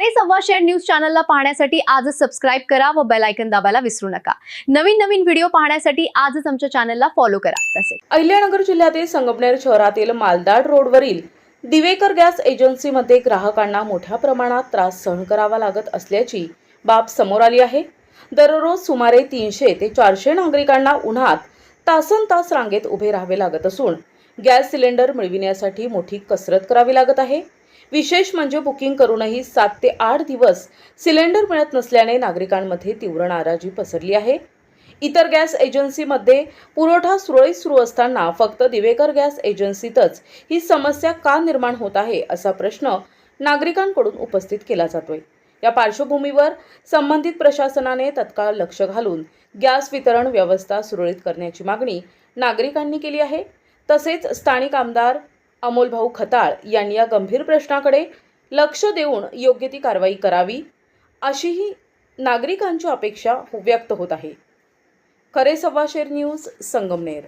खरे सव्वा शेर न्यूज चॅनलला पाहण्यासाठी आजच सबस्क्राइब करा व बेल आयकॉन दाबायला विसरू नका। नवीन व्हिडिओ पाहण्यासाठी आजच आमच्या चॅनलला फॉलो करा। तसेच अहिल्यानगर जिल्ह्यातील संगमनेर शहरातील मालदाड रोडवरील दिवेकर गॅस एजन्सीमध्ये ग्राहकांना मोठ्या प्रमाणात त्रास सहन करावा लागत असल्याची बाब समोर आली आहे। दररोज सुमारे 300 ते 400 नागरिकांना उन्हात तासनतास रांगेत उभे राहावे लागत असून गॅस सिलेंडर मिळविण्यासाठी मोठी कसरत करावी लागत आहे। विशेष म्हणजे बुकिंग करूनही 7 ते 8 दिवस सिलेंडर मिळत नसल्याने नागरिकांमध्ये तीव्र नाराजी पसरली आहे। इतर गॅस एजन्सीमध्ये पुरवठा सुरळीत सुरू असताना फक्त दिवेकर गॅस एजन्सीतच ही समस्या का निर्माण होत आहे असा प्रश्न नागरिकांकडून उपस्थित केला जातोय। या पार्श्वभूमीवर संबंधित प्रशासनाने तत्काळ लक्ष घालून गॅस वितरण व्यवस्था सुरळीत करण्याची मागणी नागरिकांनी केली आहे। तसेच स्थानिक आमदार अमोलभाऊ खताळ यांनी या गंभीर प्रश्नाकडे लक्ष देऊन योग्य ती कारवाई करावी अशीही नागरिकांची अपेक्षा व्यक्त होत आहे। खरे सव्वा शेर न्यूज संगमनेर।